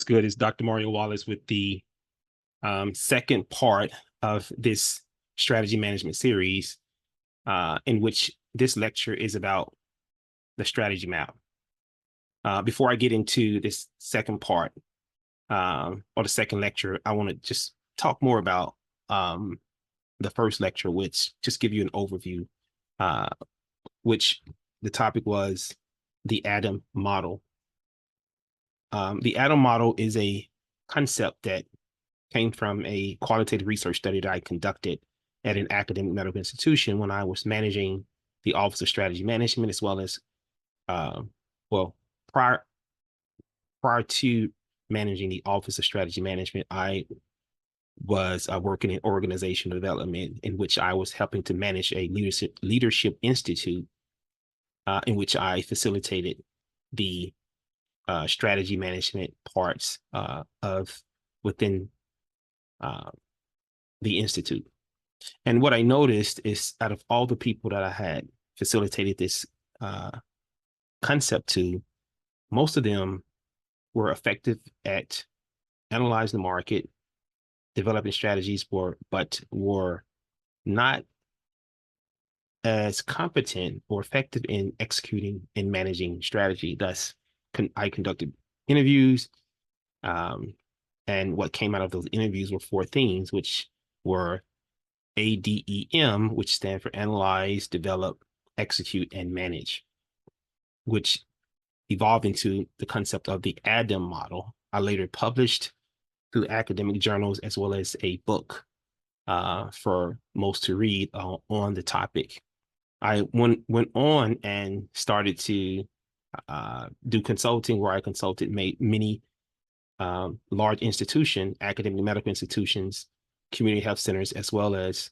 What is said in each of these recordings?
good? It's Dr. Mario Wallace with the second part of this strategy management series, in which this lecture is about the strategy map. Before I get into this second part or the second lecture, I want to just talk more about the first lecture, which just give you an overview, which the topic was the ADDM model. The ADDM model is a concept that came from a qualitative research study that I conducted at an academic medical institution when I was managing the Office of Strategy Management, as well as, prior to managing the Office of Strategy Management, I was working in organizational development, in which I was helping to manage a leadership institute, in which I facilitated the strategy management parts of within the institute. And what I noticed is, out of all the people that I had facilitated this concept to, most of them were effective at analyzing the market, developing strategies, but were not as competent or effective in executing and managing strategy. Thus, I conducted interviews, and what came out of those interviews were 4 things, which were ADDM, which stand for Analyze, Develop, Execute, and Manage, which evolved into the concept of the ADDM model. I later published through academic journals, as well as a book for most to read on the topic. I went on and started to do consulting, where I consulted many large institutions, academic medical institutions, community health centers, as well as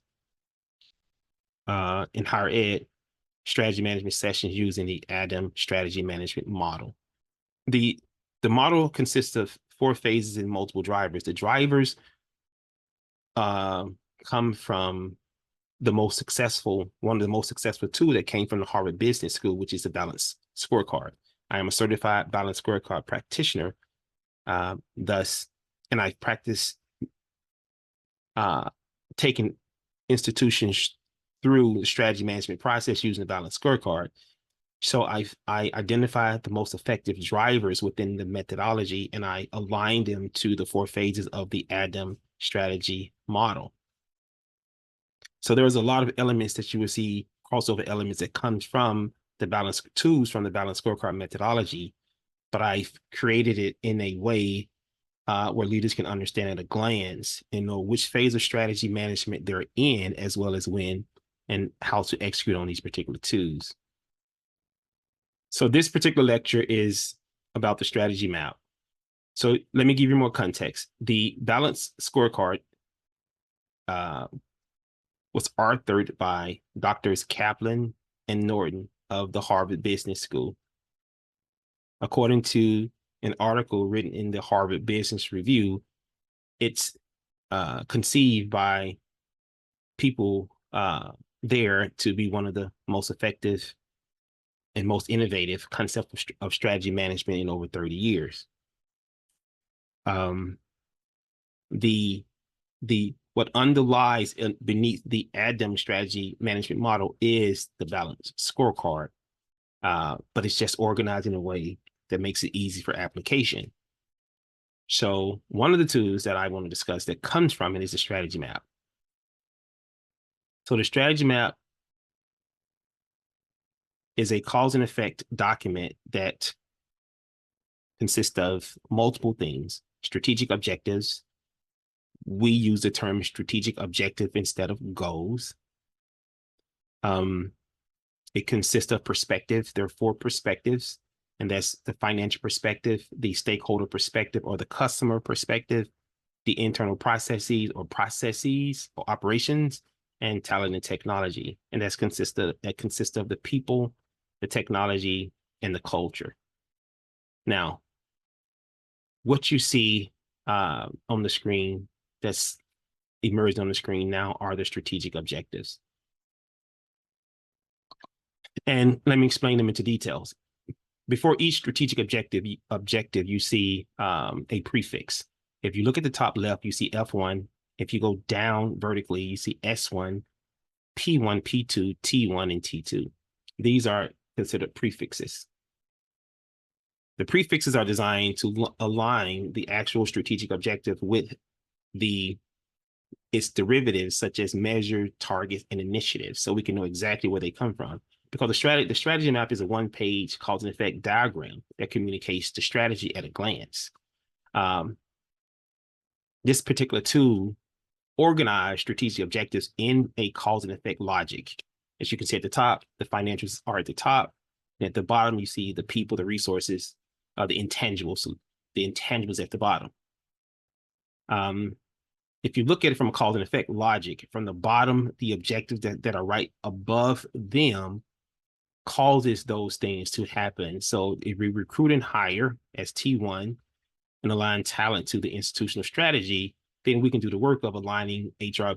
in higher ed, strategy management sessions using the ADDM strategy management model. The model consists of 4 phases and multiple drivers. The drivers come from one of the most successful tool that came from the Harvard Business School, which is the balanced scorecard. I am a certified balanced scorecard practitioner. And I practice taking institutions through the strategy management process using the balanced scorecard. So I identified the most effective drivers within the methodology, and I aligned them to the 4 phases of the ADDM strategy model. So there was a lot of elements that you would see, crossover elements that comes from the balanced tools from the balanced scorecard methodology, but I've created it in a way where leaders can understand at a glance and know which phase of strategy management they're in, as well as when and how to execute on these particular tools. So this particular lecture is about the strategy map. So let me give you more context. The balanced scorecard was authored by Drs. Kaplan and Norton of the Harvard Business School. According to an article written in the Harvard Business Review, it's conceived by people there to be one of the most effective and most innovative concept of strategy management in over 30 years. What underlies beneath the ADDM strategy management model is the balanced scorecard, but it's just organized in a way that makes it easy for application. So one of the tools that I want to discuss that comes from it is the strategy map. So the strategy map is a cause and effect document that consists of multiple things: strategic objectives. We use the term strategic objective instead of goals. It consists of perspective. There are 4 perspectives, and that's the financial perspective, the stakeholder perspective or the customer perspective, the internal processes or operations, and talent and technology. And that consists of the people, the technology, and the culture. Now, what you see on the screen, that's emerged on the screen now, are the strategic objectives. And let me explain them into details. before each strategic objective, you see a prefix. If you look at the top left, you see F1. If you go down vertically, you see S1, P1, P2, T1, and T2. These are considered prefixes. The prefixes are designed to align the actual strategic objective with its derivatives, such as measure, targets, and initiatives, so we can know exactly where they come from. Because the strategy map is a one-page cause and effect diagram that communicates the strategy at a glance. This particular tool organizes strategic objectives in a cause and effect logic. As you can see at the top, the financials are at the top. And at the bottom, you see the people, the resources, the intangibles. So the intangibles at the bottom. If you look at it from a cause and effect logic, from the bottom, the objectives that are right above them causes those things to happen. So if we recruit and hire as T1 and align talent to the institutional strategy, then we can do the work of aligning HR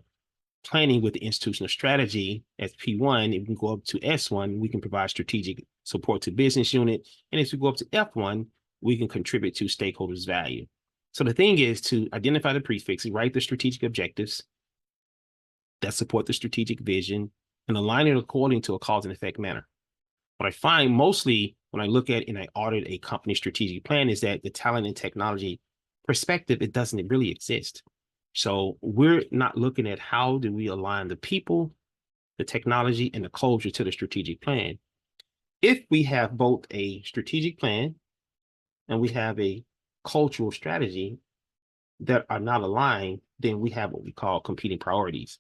planning with the institutional strategy as P1. If we can go up to S1, we can provide strategic support to business unit. And if we go up to F1, we can contribute to stakeholders' value. So the thing is to identify the prefix, write the strategic objectives that support the strategic vision, and align it according to a cause and effect manner. What I find mostly when I look at and I audit a company strategic plan is that the talent and technology perspective, it doesn't really exist. So we're not looking at how do we align the people, the technology, and the culture to the strategic plan. If we have both a strategic plan and we have a cultural strategy that are not aligned, then we have what we call competing priorities.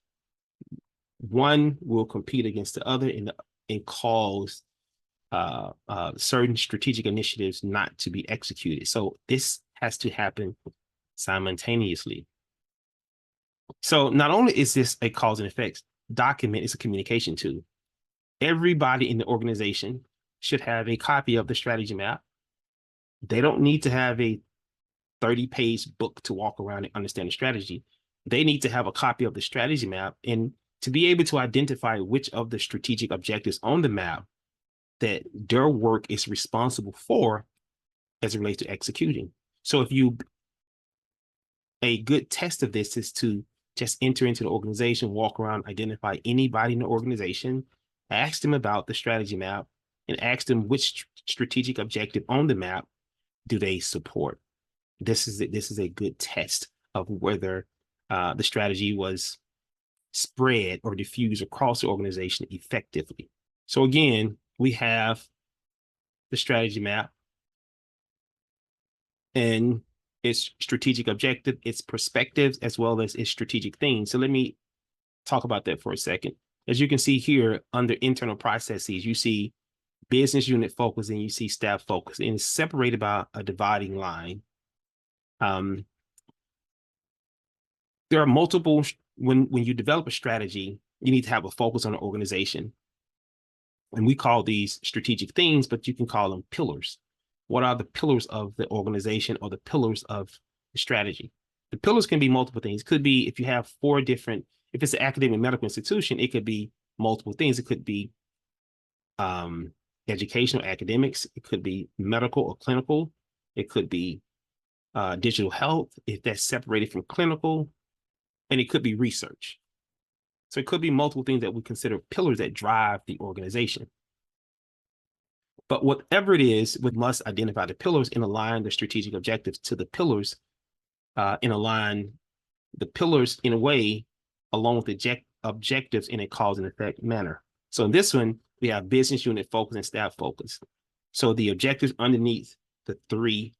One will compete against the other and cause certain strategic initiatives not to be executed. So this has to happen simultaneously. So not only is this a cause and effects document, it's a communication tool. Everybody in the organization should have a copy of the strategy map. They don't need to have a 30-page book to walk around and understand the strategy. They need to have a copy of the strategy map and to be able to identify which of the strategic objectives on the map that their work is responsible for as it relates to executing. So a good test of this is to just enter into the organization, walk around, identify anybody in the organization, ask them about the strategy map, and ask them which strategic objective on the map do they support. This is a good test of whether the strategy was spread or diffused across the organization effectively. So again, we have the strategy map and its strategic objective, its perspectives, as well as its strategic themes. So let me talk about that for a second. As you can see here, under internal processes, you see business unit focus and you see staff focus, and it's separated by a dividing line. There are multiple, when you develop a strategy, you need to have a focus on the organization. And we call these strategic themes, but you can call them pillars. What are the pillars of the organization or the pillars of the strategy? The pillars can be multiple things. It could be if you have if it's an academic medical institution, it could be multiple things. It could be educational academics. It could be medical or clinical. It could be digital health, if that's separated from clinical, and it could be research. So it could be multiple things that we consider pillars that drive the organization. But whatever it is, we must identify the pillars and align the strategic objectives to the pillars and align the pillars in a way along with the objectives in a cause and effect manner. So in this one, we have business unit focus and staff focus. So the objectives underneath the 3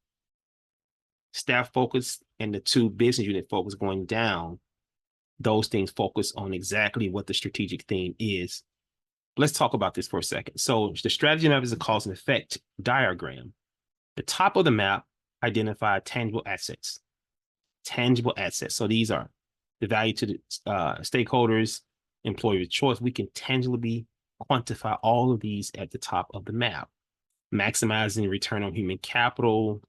staff focus and the 2 business unit focus going down, those things focus on exactly what the strategic theme is. Let's talk about this for a second. So the strategy map is a cause and effect diagram. The top of the map identifies tangible assets. Tangible assets. So these are the value to the stakeholders, employer choice. We can tangibly quantify all of these at the top of the map. Maximizing return on human capital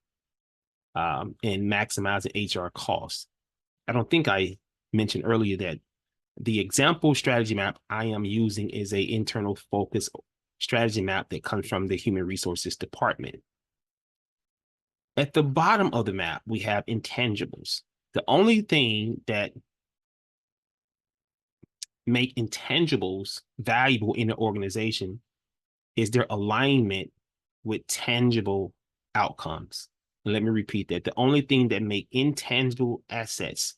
and maximizing HR costs. I don't think I mentioned earlier that the example strategy map I am using is an internal focus strategy map that comes from the human resources department. At the bottom of the map, we have intangibles. The only thing that make intangibles valuable in an organization is their alignment with tangible outcomes. And let me repeat that. The only thing that make intangible assets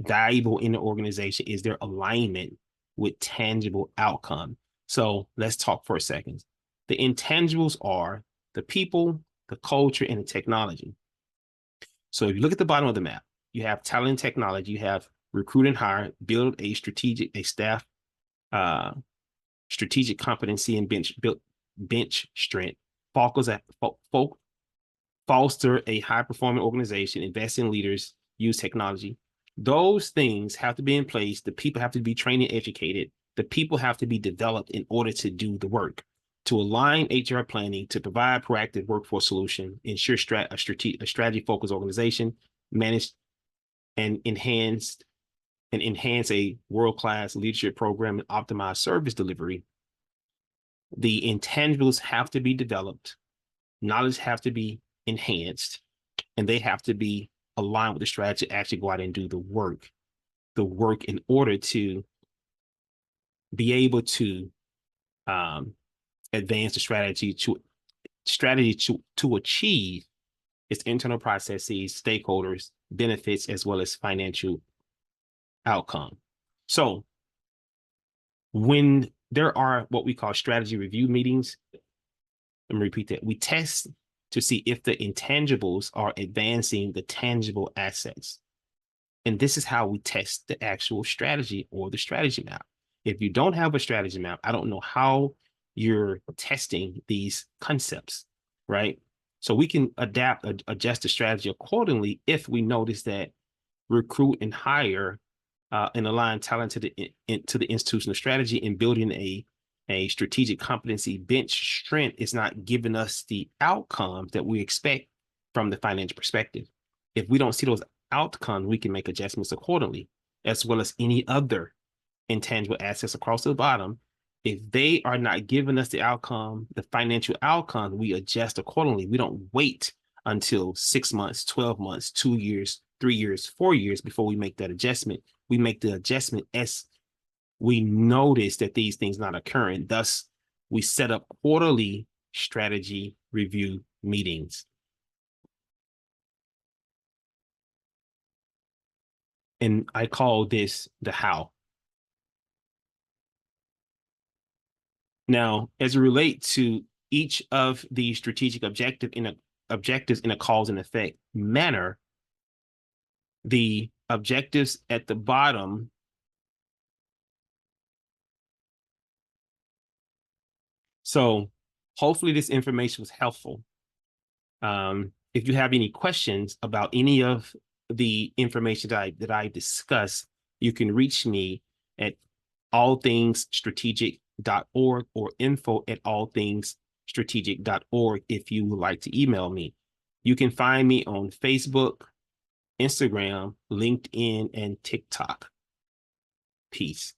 valuable in the organization is their alignment with tangible outcome. So let's talk for a second. The intangibles are the people, the culture, and the technology. So if you look at the bottom of the map, you have talent and technology, you have recruit and hire, build a staff, strategic competency and bench strength, foster a high-performing organization, invest in leaders, use technology. Those things have to be in place. The people have to be trained and educated. The people have to be developed in order to do the work, to align HR planning, to provide proactive workforce solution, ensure a strategy-focused organization, manage and enhance a world-class leadership program and optimize service delivery. The intangibles have to be developed, knowledge have to be enhanced, and they have to be aligned with the strategy to actually go out and do the work in order to be able to advance the strategy to achieve its internal processes, stakeholders, benefits, as well as financial outcome. So when there are what we call strategy review meetings, let me repeat that, we test to see if the intangibles are advancing the tangible assets. And this is how we test the actual strategy or the strategy map. If you don't have a strategy map, I don't know how you're testing these concepts, right? So we can adjust the strategy accordingly if we notice that recruit and hire and align talent to the institutional strategy and building a strategic competency bench strength is not giving us the outcomes that we expect from the financial perspective. If we don't see those outcomes, we can make adjustments accordingly, as well as any other intangible assets across the bottom. If they are not giving us the outcome, the financial outcome, we adjust accordingly. We don't wait until 6 months, 12 months, 2 years, 3 years, 4 years before we make that adjustment. We make the adjustment as we notice that these things not occurring. Thus, we set up quarterly strategy review meetings. And I call this the how. Now, as it relates to each of the strategic objectives in a cause and effect manner, the objectives at the bottom so hopefully this information was helpful. If you have any questions about any of the information that I discussed, you can reach me at allthingsstrategic.org or info@allthingsstrategic.org if you would like to email me. You can find me on Facebook, Instagram, LinkedIn, and TikTok. Peace.